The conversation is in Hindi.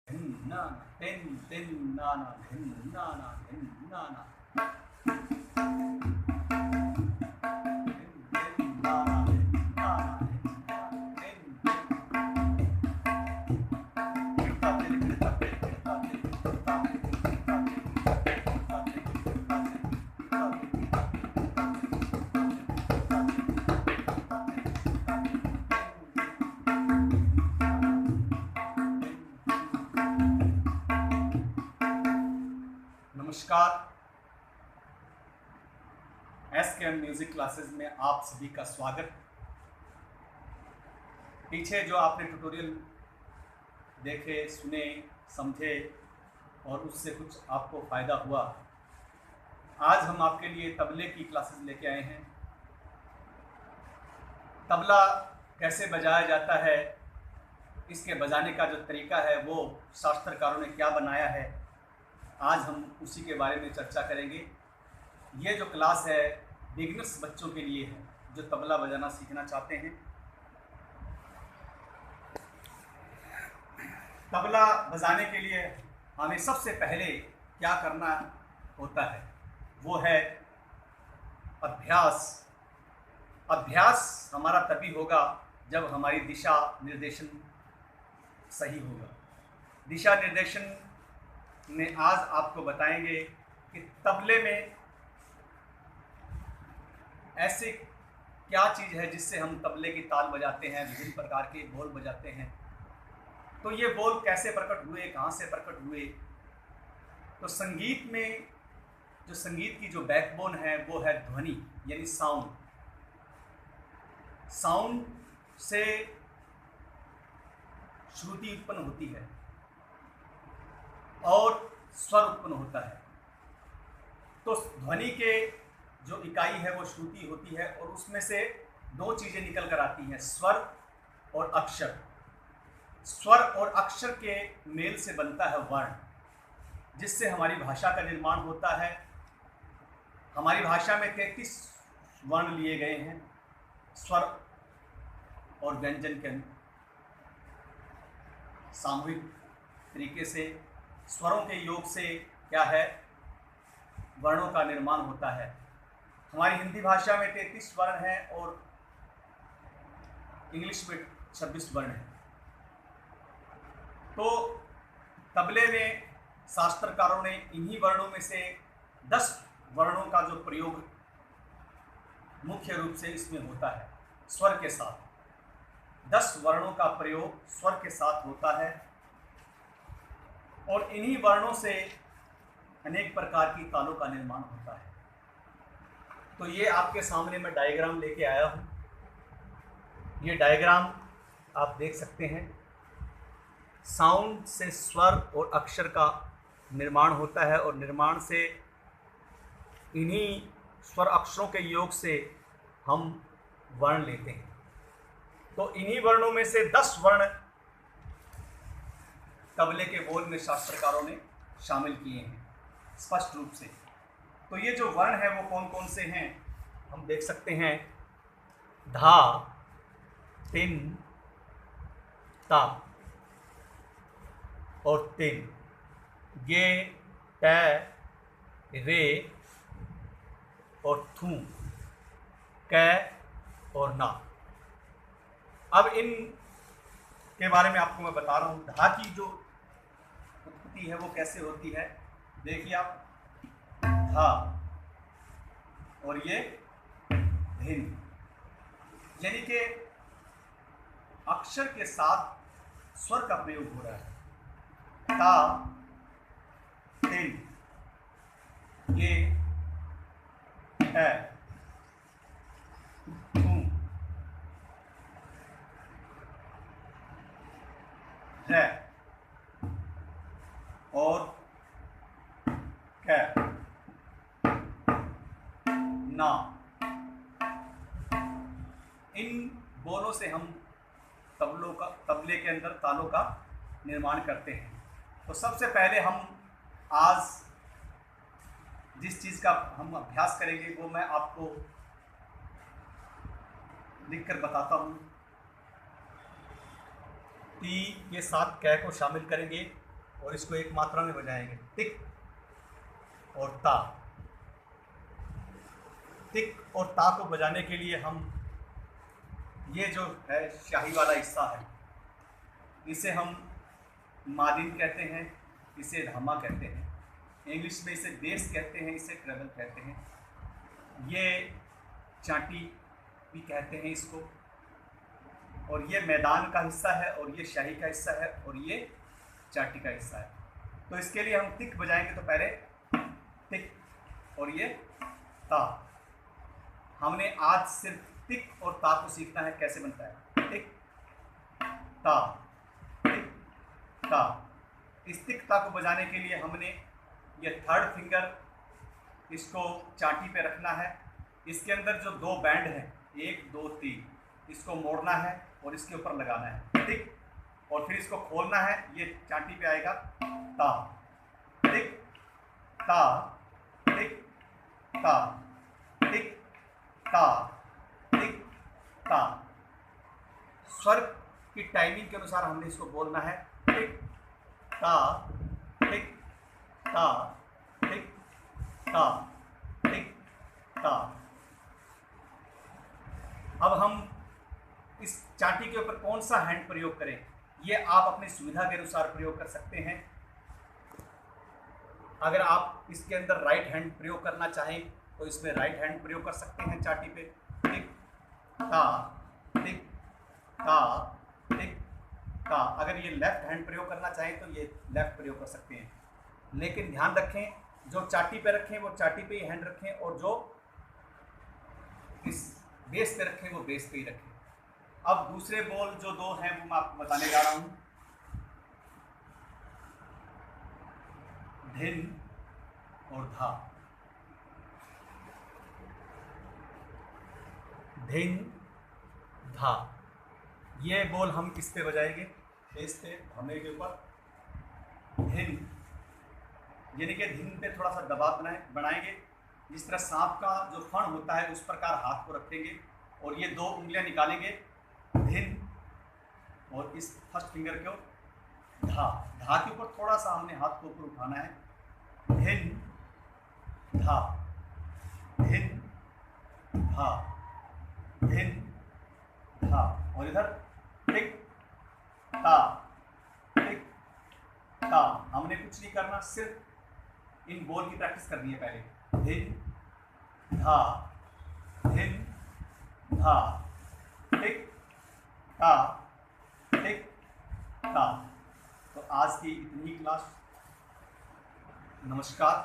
na ten ten na na ten na na ten na na नमस्कार। SKM म्यूजिक क्लासेस में आप सभी का स्वागत। पीछे जो आपने ट्यूटोरियल देखे, सुने, समझे और उससे कुछ आपको फ़ायदा हुआ, आज हम आपके लिए तबले की क्लासेस लेके आए हैं। तबला कैसे बजाया जाता है, इसके बजाने का जो तरीका है वो शास्त्रकारों ने क्या बनाया है, आज हम उसी के बारे में चर्चा करेंगे। ये जो क्लास है बिगिनर्स बच्चों के लिए है जो तबला बजाना सीखना चाहते हैं। तबला बजाने के लिए हमें सबसे पहले क्या करना होता है, वो है अभ्यास। अभ्यास हमारा तभी होगा जब हमारी दिशा निर्देशन सही होगा। दिशा निर्देशन में आज आपको बताएंगे कि तबले में ऐसे क्या चीज़ है जिससे हम तबले की ताल बजाते हैं, विभिन्न प्रकार के बोल बजाते हैं। तो ये बोल कैसे प्रकट हुए, कहाँ से प्रकट हुए। तो संगीत में जो संगीत की जो बैकबोन है वो है ध्वनि, यानी साउंड। साउंड से श्रुति उत्पन्न होती है और स्वर उत्पन्न होता है। तो ध्वनि के जो इकाई है वो श्रुति होती है और उसमें से दो चीज़ें निकल कर आती हैं, स्वर और अक्षर। स्वर और अक्षर के मेल से बनता है वर्ण, जिससे हमारी भाषा का निर्माण होता है। हमारी भाषा में 33 वर्ण लिए गए हैं स्वर और व्यंजन के सामूहिक तरीके से। स्वरों के योग से क्या है, वर्णों का निर्माण होता है। हमारी हिंदी भाषा में 33 वर्ण हैं और इंग्लिश में 26 वर्ण हैं। तो तबले में शास्त्रकारों ने इन्हीं वर्णों में से 10 वर्णों का जो प्रयोग मुख्य रूप से इसमें होता है, स्वर के साथ 10 वर्णों का प्रयोग स्वर के साथ होता है। और इन्हीं वर्णों से अनेक प्रकार की तालों का निर्माण होता है। तो ये आपके सामने मैं डायग्राम लेके आया हूँ। ये डायग्राम आप देख सकते हैं। साउंड से स्वर और अक्षर का निर्माण होता है और निर्माण से इन्हीं स्वर अक्षरों के योग से हम वर्ण लेते हैं। तो इन्हीं वर्णों में से 10 वर्ण तबले के बोल में शास्त्रकारों ने शामिल किए हैं स्पष्ट रूप से। तो ये जो वर्ण है वो कौन कौन से हैं हम देख सकते हैं। धा, तिन, ता और तिन, गे, टै, रे और थू, कै और ना। अब इन के बारे में आपको मैं बता रहा हूँ। धा की जो उत्पत्ति है वो कैसे होती है, देखिए आप, धा और ये धिन, यानी कि अक्षर के साथ स्वर का प्रयोग हो रहा है। ता, तिन, गे, टै, थू, रै और कै, ना। इन बोलों से हम तबले के अंदर तालों का निर्माण करते हैं। तो सबसे पहले हम आज जिस चीज़ का हम अभ्यास करेंगे वो मैं आपको लिखकर बताता हूँ। टी के साथ कै को शामिल करेंगे और इसको एक मात्रा में बजाएंगे, टिक और ता। टिक और ता को बजाने के लिए हम ये जो है शाही वाला हिस्सा है, इसे हम मादिन कहते हैं, इसे धामा कहते हैं, इंग्लिश में इसे बेस कहते हैं, इसे ट्रेबल कहते हैं, ये चाटी भी कहते हैं इसको, और ये मैदान का हिस्सा है, और ये शाही का हिस्सा है, और ये चाटी का हिस्सा है। तो इसके लिए हम टिक बजाएंगे, तो पहले टिक और ये ता। हमने आज सिर्फ टिक और ता को सीखना है, कैसे बनता है, टिक ता टिक ता। इस टिक ता को बजाने के लिए हमने ये थर्ड फिंगर इसको चाटी पे रखना है, इसके अंदर जो दो बैंड हैं 1 2 3, इसको मोड़ना है और इसके ऊपर लगाना है, टिक, और फिर इसको खोलना है, ये चाटी पे आएगा ता टिक ता टिक ता टिक ता टिक ता। स्वर की टाइमिंग के अनुसार हमने इसको बोलना है, टिक ता टिक ता टिक ता टिक ता। अब हम इस चाटी के ऊपर कौन सा हैंड प्रयोग करें, ये आप अपनी सुविधा के अनुसार प्रयोग कर सकते हैं। अगर आप इसके अंदर राइट हैंड प्रयोग करना चाहें तो इसमें राइट हैंड प्रयोग कर सकते हैं चाटी पे, टिक ता टिक ता टिक ता। अगर ये लेफ्ट हैंड प्रयोग करना चाहें तो ये लेफ्ट प्रयोग कर सकते हैं, लेकिन ध्यान रखें जो चाटी पे रखें वो चाटी पे ही हैंड रखें, और जो इस बेस पे रखें वो बेस पे ही रखें। अब दूसरे बोल जो दो हैं वो मैं आपको बताने जा रहा हूँ, धिन और धा। धिन धा, ये बोल हम किस पे बजाएंगे, बेस पे, धमे के ऊपर। धिन यानी कि धिन पे थोड़ा सा दबाव बनाएंगे, जिस तरह सांप का जो फण होता है उस प्रकार हाथ को रखेंगे और ये 2 उंगलियां निकालेंगे, धिन, और इस फर्स्ट फिंगर को धा। धा के ऊपर थोड़ा सा हमने हाथ को ऊपर उठाना है, धिन धा धिन धा धिन धा, और इधर टिक ता टिक ता। हमने कुछ नहीं करना, सिर्फ इन बोल की प्रैक्टिस करनी है पहले, धिन धा धिन धा टिक ता टिक ता। तो आज की इतनी क्लास, नमस्कार।